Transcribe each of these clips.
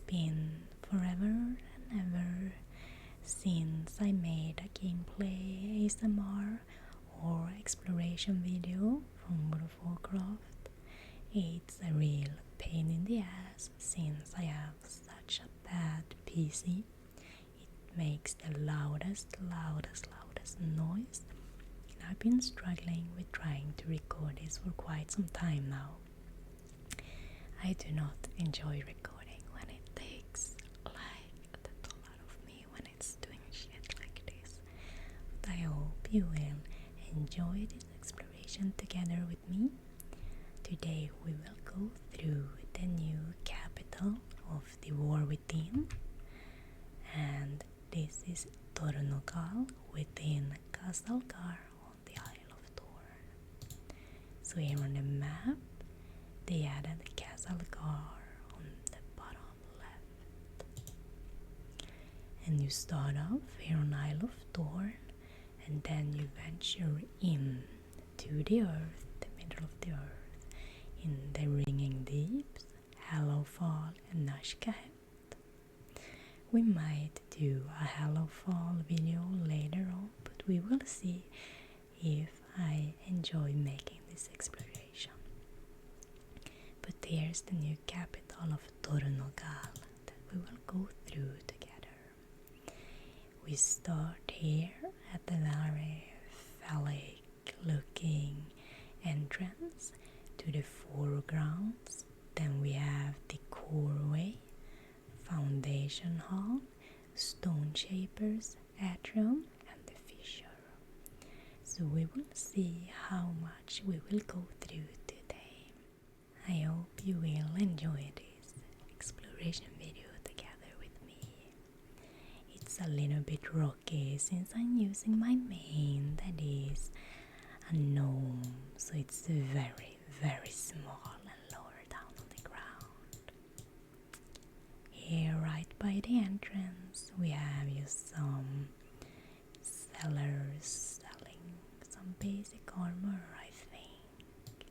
been forever and ever since I made a gameplay ASMR or exploration video from World of Warcraft. It's a real pain in the ass since I have such a bad PC. It makes the loudest noise, and I've been struggling with trying to record this for quite some time now. I do not enjoy recording when it takes like a total out of me when it's doing shit like this. But I hope you will enjoy this exploration together with me. Today we will go through the new capital of the War Within, and this is Dornogal within Castalgar on the Isle of Dorn. So here on the map they added Castalgar on the bottom left, and you start off here on Isle of Dorn, and then you venture in to the earth, the middle of the earth, in the Ringing Deeps, Hallowfall and Nashkahet. We might do a Hallowfall video later on, but we will see if I enjoy making this exploration. But here's the new capital of Dornogal that we will go through together. We start here at the very phallic looking entrance to the foregrounds. Then we have the Coreway, Foundation Hall, Stone Shapers, Atrium, and the Fissure. So we will see how much we will go through today. I hope you will enjoy this exploration video together with me. It's a little bit rocky since I'm using my main that is a gnome, so it's very small and lower down on the ground. Here right by the entrance we have just some sellers selling some basic armor, I think.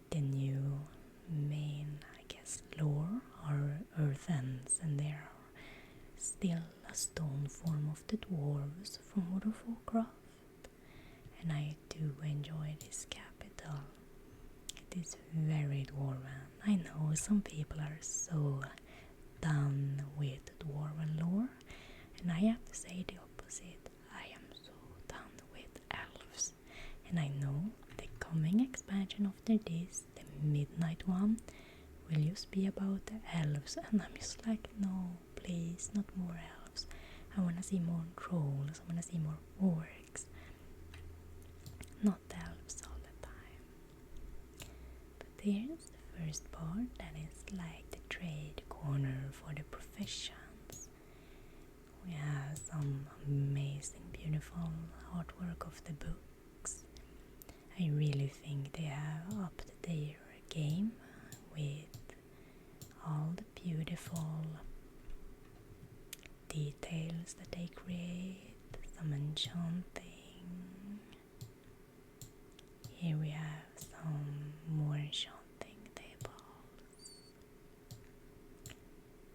The new main, I guess, lore are earthens, and there are still a stone form of the dwarves from World of Warcraft. And I do enjoy this capital. It is very dwarven. I know some people are so done with dwarven lore, and I have to say the opposite. I am so done with elves, and I know the coming expansion after this, the midnight one, will just be about the elves, and I'm just like, no, please, not more elves. I wanna see more trolls, I wanna see more orcs, not elves all the time. But here's the first part, that is like the trade corner for the professions. We have some amazing, beautiful artwork of the books. I really think they have upped their game with all the beautiful details that they create, some enchanting. Here we have some more enchanting tables,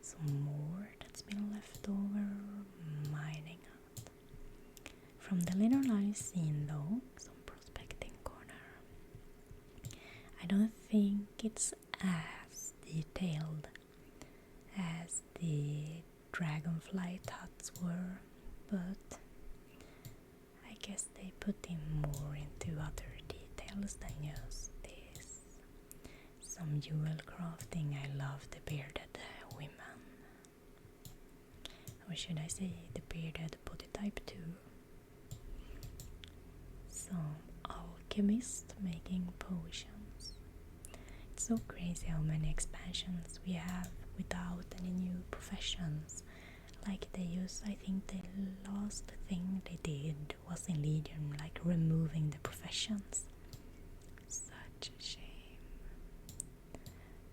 some more that's been left over, mining out. From the little I've seen though, some prospecting corner. I don't think it's as detailed as the dragonflight huts were, but I guess they put in more into other details than just this. Some jewel crafting. I love the bearded women, or should I say the bearded body type too. Some alchemist making potions. It's so crazy how many expansions we have without any new professions. Like they use, I think the last thing they did was in Legion, like removing the professions. Such a shame.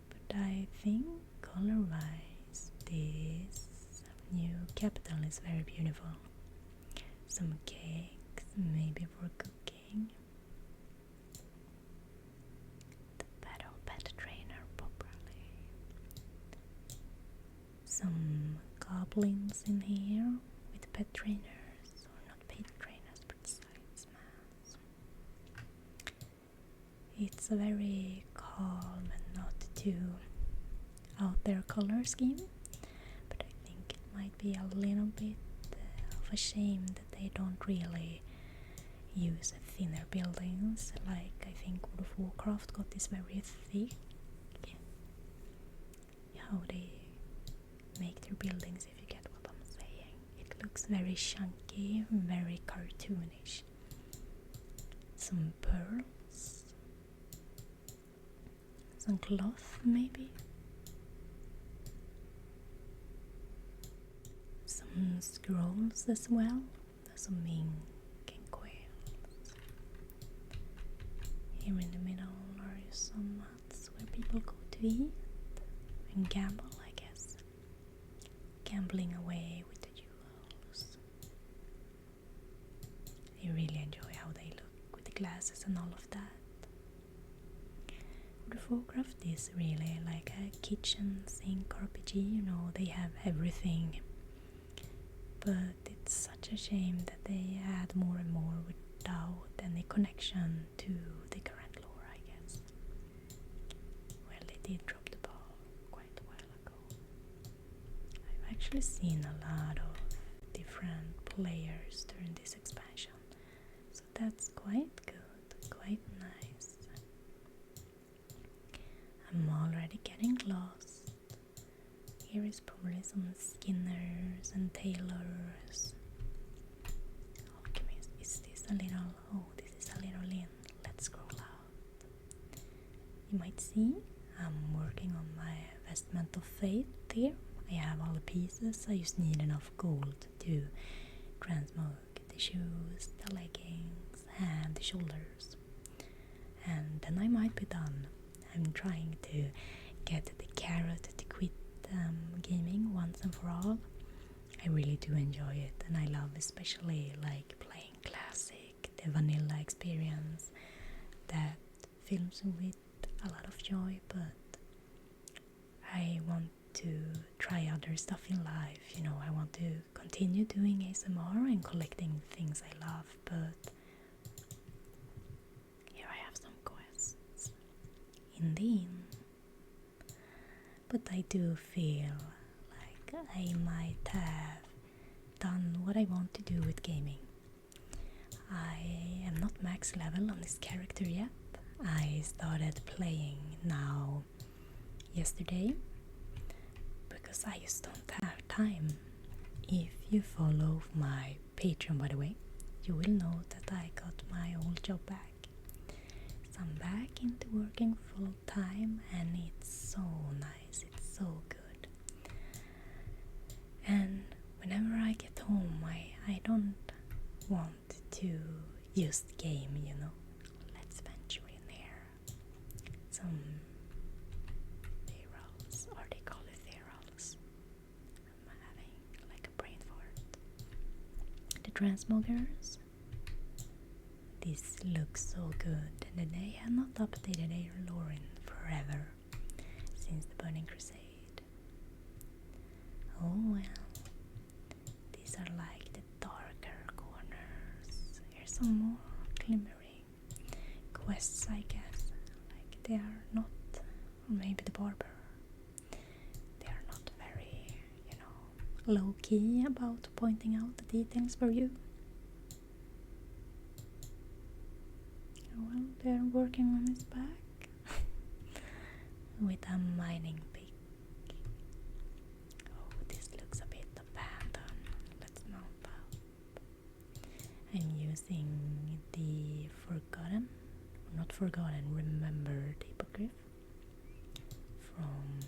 But I think color-wise this new capital is very beautiful. Some cakes, maybe for cooking. The battle pet trainer properly. some goblins in here with pet trainers, or not pet trainers, but sidesmans. It's a very calm and not too out there color scheme, but I think it might be a little bit of a shame that they don't really use thinner buildings, like I think World of Warcraft got this very thick. How they make their buildings, if you get what I'm saying. It looks very chunky, very cartoonish. Some pearls, some cloth maybe, some scrolls as well, some ink and quails. Here in the middle are some huts where people go to eat and gamble, I guess. Gambling away with the jewels. I really enjoy how they look with the glasses and all of that. World of Warcraft is really like a kitchen sink RPG, you know, they have everything. But it's such a shame that they add more and more without any connection to the current lore, I guess. Well, they did drop the ball quite a while ago. I've actually seen a lot of different players during this expansion, so that's quite good, quite nice. I'm already getting lost. Here is probably some skinners and tailors. Alchemist, is this a little, oh, this is a little inn. Let's scroll out. You might see I'm working on my vestment of faith here. I have all the pieces, I just need enough gold to transmog the shoes, the leggings and the shoulders. And then I might be done. I'm trying to get the carrot to quit gaming once and for all. I really do enjoy it, and I love especially like playing classic, the vanilla experience that fills with a lot of joy, but I want to try other stuff in life, you know. I want to continue doing ASMR and collecting things I love, but here I have some quests in the inn. But I do feel like I might have done what I want to do with gaming. I am not max level on this character yet. I started playing now yesterday because I just don't have time. If you follow my Patreon, by the way, you will know that I got my old job back. So I'm back into working full time, and it's so nice, it's so good. And whenever I get home, I don't want to just game, you know. Let's venture in here. Some ferals, or they call it ferals. I'm having like a brain fart. The transmoggers. This looks so good, and they have not updated their lore in forever, since the Burning Crusade. Oh well, these are like the darker corners. Here's some more glimmering quests, I guess. Like they are not, or maybe the barber. They are not very, you know, low-key about pointing out the details for you. Well, they're working on his back with a mining pick. Oh, this looks a bit abandoned. Let's mount up. I'm using the forgotten, or not forgotten, remembered hippogriff from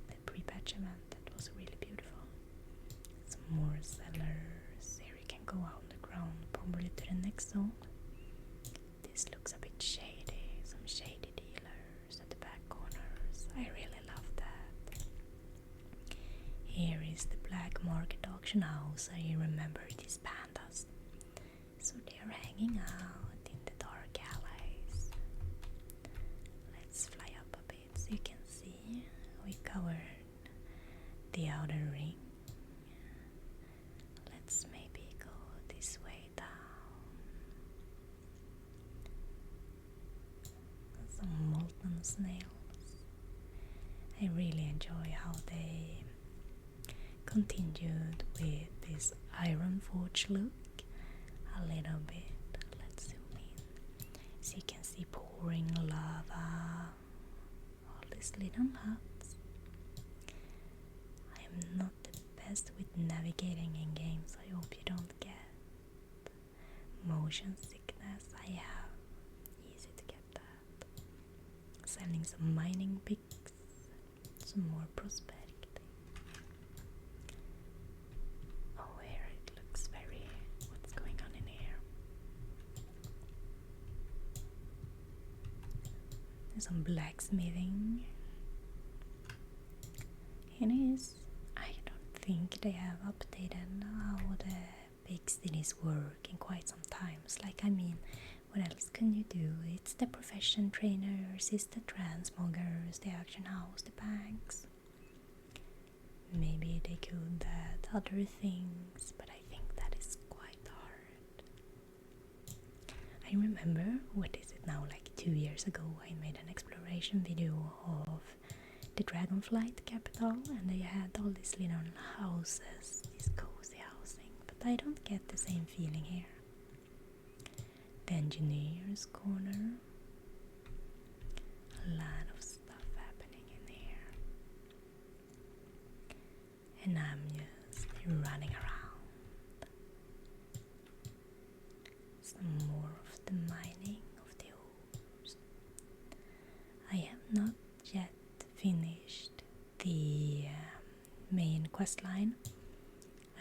the pre-patch event. That was really beautiful. Some more cellars. Here we can go out on the ground, probably to the next zone. This looks a bit shady, some shady dealers at the back corners. I really love that. Here is the black market auction house. I remember these pandas. So they're hanging out in the dark alleys. Let's fly up a bit so you can see. We covered the outer ring. Let's maybe go this way down. Some molten snails. I really enjoy how they continued with this iron forge look a little bit. Let's zoom in. So you can see pouring lava, all these little huts. I'm not the best with navigating in games. I hope you don't get motion sickness. I have easy to get that. Selling some mining picks, some more prosperity. Oh, here it looks very... what's going on in here? There's some blacksmithing. It is... I don't think they have updated how the big cities work in quite some times. Like, I mean, what else can you do? It's the profession trainers, it's the transmoggers, the auction house, the banks. Maybe they could add other things, but I think that is quite hard. I remember, what is it now, like 2 years ago, I made an exploration video of the Dragonflight capital, and they had all these little houses, this cozy housing, but I don't get the same feeling here. The engineer's corner, a lot of stuff happening in here, and I'm just running around. Some more of the mining of the ores. I have not yet finished the main quest line.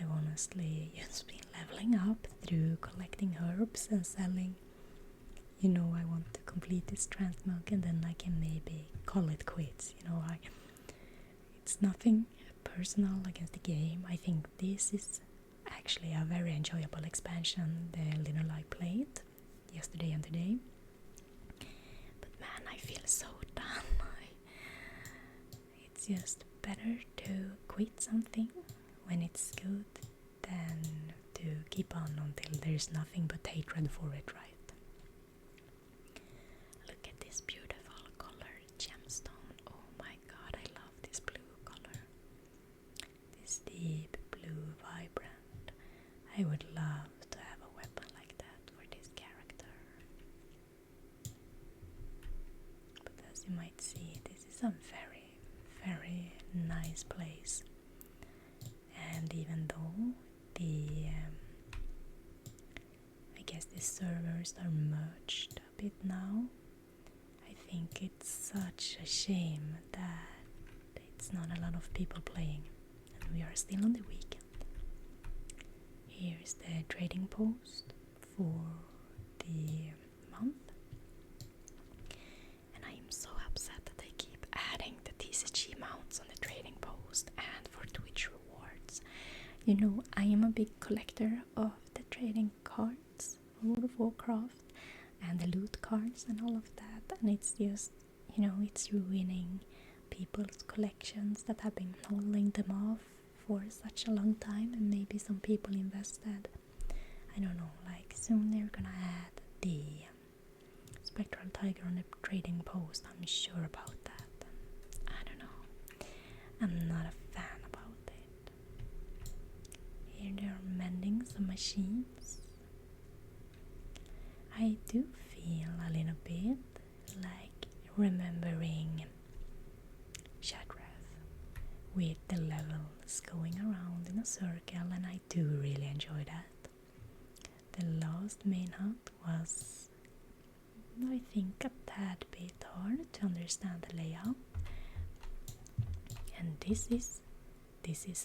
I've honestly just been leveling up through collecting herbs and selling. You know, I want to complete this transmog and then I can maybe call it quits. You know, it's nothing personal against the game. I think this is actually a very enjoyable expansion, the little I played yesterday and today. But man, I feel so done. It's just better to quit something when it's good than to keep on until there's nothing but hatred for it, right? Look at this beautiful color, gemstone. Oh my god, I love this blue color. This deep blue vibrant. I would love to have a weapon like that for this character. But as you might see, this is a very, very nice place. And even though I guess the servers are merged a bit now, I think it's such a shame that it's not a lot of people playing, and we are still on the weekend. Here's the trading post for the month, and I am so upset that they keep adding the TCG mounts on the trading post and for Twitch rewards. You know, I am a big collector of the trading cards, World of Warcraft, and the loot cards and all of that, and it's just, you know, it's ruining people's collections that have been holding them off for such a long time, and maybe some people invested. I don't know, like soon they're gonna add the Spectral Tiger on the trading post, I'm sure about that. I don't know, I'm not a fan about it. Here they're mending some machines. I do feel a little bit like remembering Shadrath with the levels going around in a circle, and I do really enjoy that. The last main hut was, I think, a tad bit hard to understand the layout, and this is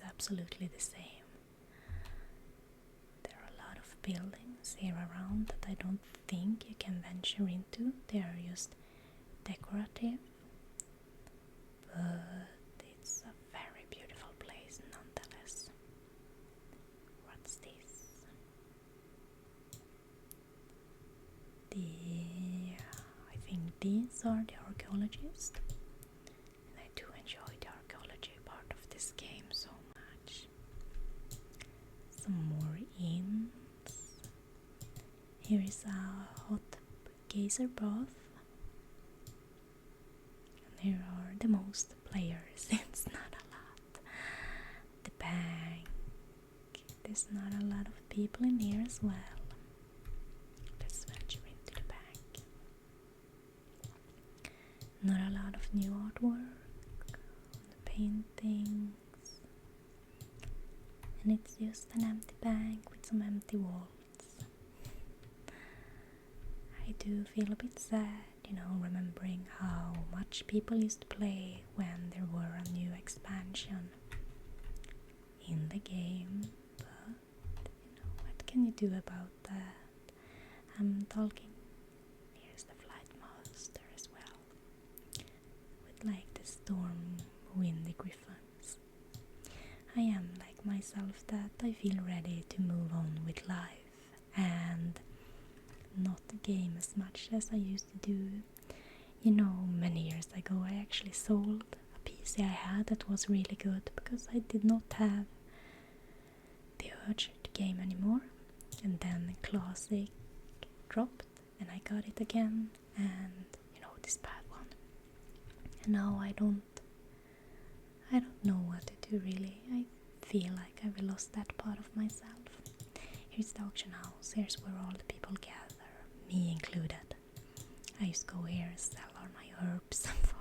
absolutely the same. There are a lot of buildings here around that I don't think you can venture into. They are just decorative, but it's a very beautiful place nonetheless. What's this? I think these are the archaeologists, and I do enjoy the archaeology part of this game, so Here is a hot geyser bath. And here are the most players. It's not a lot. The bank. There's not a lot of people in here as well. Let's venture into the bank. Not a lot of new artwork on the paintings. And it's just an empty bank with some empty walls. I do feel a bit sad, remembering how much people used to play when there were a new expansion in the game. But, what can you do about that? I'm talking, here's the flight master as well, with like the storm windy griffins. I am like myself that I feel ready to move on with life and not game as much as I used to do. Many years ago I actually sold a PC I had that was really good because I did not have the urge to game anymore. And then Classic dropped and I got it again, and this bad one. And now I don't know what to do really. I feel like I've lost that part of myself. Here's the auction house. Here's where all the people gather, me included. I used to go here and sell all my herbs for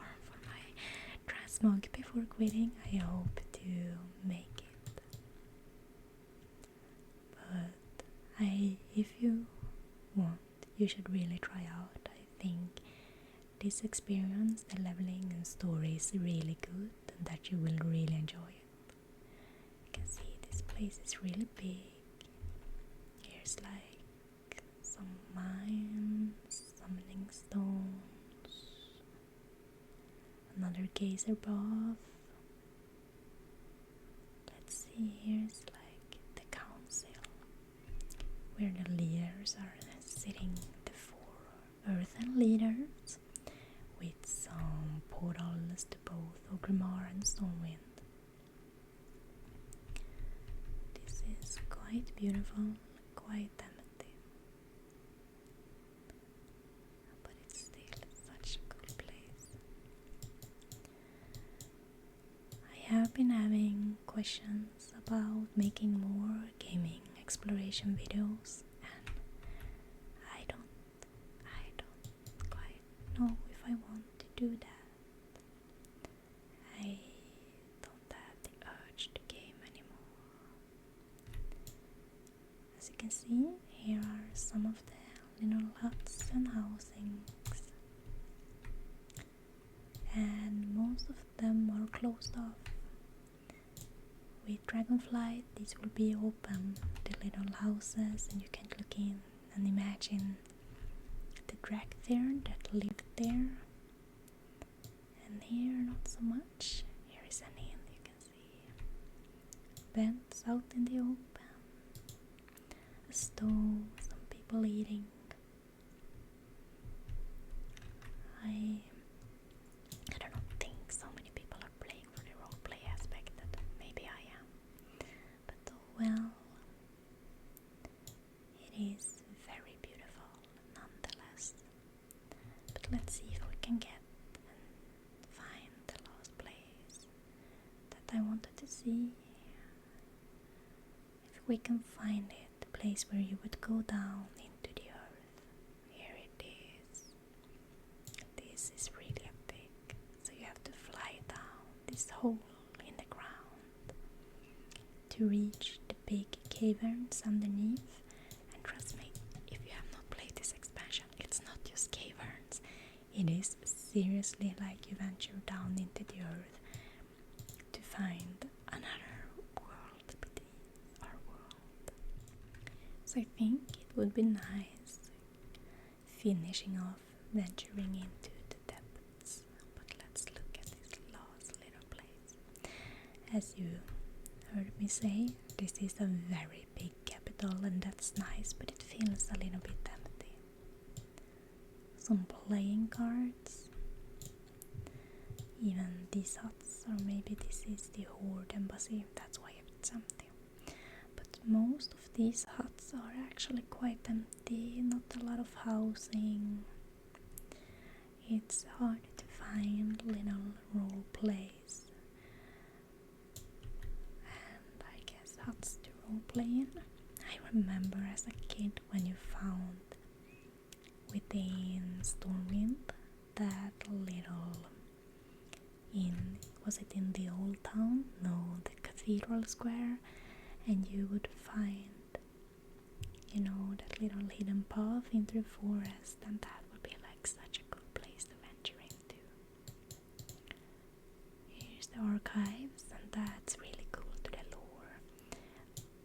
my transmog before quitting. I hope to make it. But if you want, you should really try out. I think this experience, the leveling and story is really good, and that you will really enjoy it. You can see this place is really big. Here's like some mines, summoning stones, another geyser bath. Let's see, here's like the council, where the leaders are sitting, the 4 earthen leaders, with some portals to both Ogrimmar and Stormwind. This is quite beautiful, quite empty, but it's still such a cool place. I have been having questions about making more gaming exploration videos, and I don't quite know if I want to do that. I don't have the urge to game anymore. As you can see, here are some of the little huts and housings, and most of them are closed off. With Dragonflight, these will be open, the little houses, and you can look in and imagine the Drakthir that lived there. And here, not so much. Here is an inn, you can see. Vents out in the open. A stove, some people eating. I don't think so many people are playing for the roleplay aspect, that maybe I am. But oh well. It is very beautiful nonetheless. But let's see if we can get and find the last place that I wanted to see. If we can find it, the place where you would go down into the earth. Here it is. This is really big, so you have to fly down this hole in the ground to reach the big caverns underneath. And trust me, if you have not played this expansion, it's not just caverns. It is seriously like you venture down into the earth to find another world beneath our world. So I think it would be nice finishing off venturing into the depths. But let's look at this last little place. As you heard me say, this is a very big capital, and that's nice, but it feels a little bit empty. Some playing cards. Even these huts, or maybe this is the Horde embassy, that's why it's empty. But most of these huts are actually quite empty, not a lot of housing. It's hard to find little role plays and I guess huts to role play in. I remember as a kid when you found within Stormwind that little inn, was it in the old town? No, the cathedral square, and you would find, you know, that little hidden path into the forest, and that would be like such a good place to venture into. Here's the archives, and that's really cool to the lore.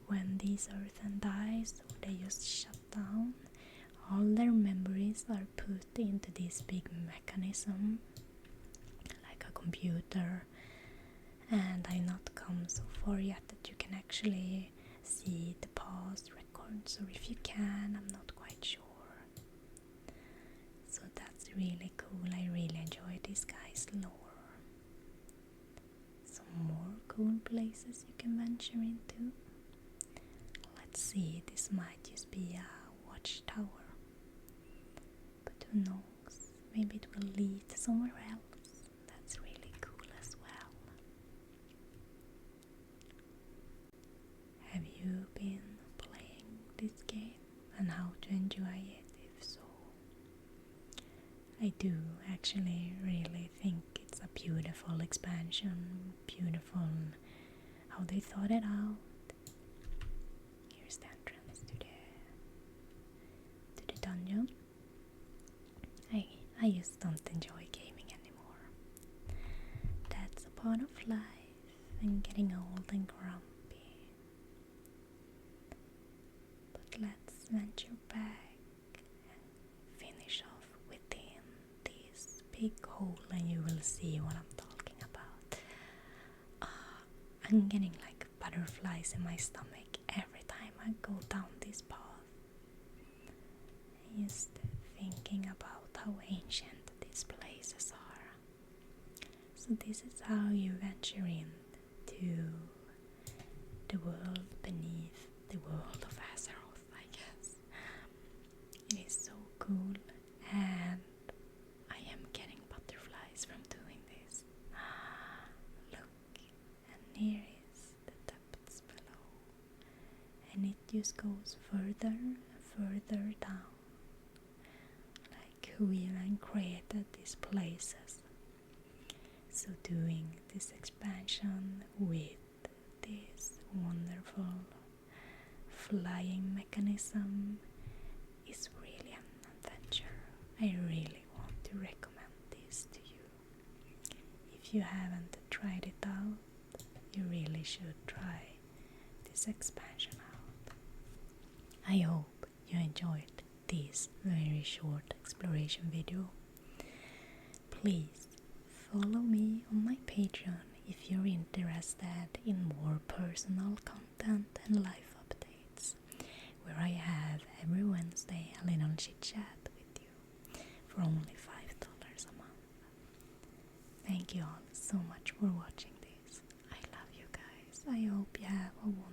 When these earthen dies, or they just shut down, all their memories are put into this big mechanism, like a computer, and I've not come so far yet that you can actually see the past records, or if you can, I'm not quite sure. So that's really cool. I really enjoy this guy's lore. Some more cool places you can venture into. Let's see, this might just be a watchtower, but who knows, maybe it will lead somewhere else. That's really cool as well. Have you been playing this game and how to enjoy it? If so, I do actually really think it's a beautiful expansion, beautiful how they thought it out. Here's the entrance to the dungeon. I just don't enjoy gaming anymore. That's a part of life and getting old and grumpy. But let's venture back and finish off within this big hole and you will see what I'm talking about. I'm getting like butterflies in my stomach every time I go down this path. Just thinking about how ancient these places are. So this is how you venture into the world beneath the world of Azeroth, I guess. It is so cool, and I am getting butterflies from doing this. Look, and here is the depths below, and it just goes further and further down. Who even created these places. So doing this expansion with this wonderful flying mechanism is really an adventure. I really want to recommend this to you. If you haven't tried it out, you really should try this expansion out. I hope you enjoyed this very short exploration video. Please follow me on my Patreon if you're interested in more personal content and life updates, where I have every Wednesday a little chit chat with you for only $5 a month. Thank you all so much for watching this. I love you guys. I hope you have a wonderful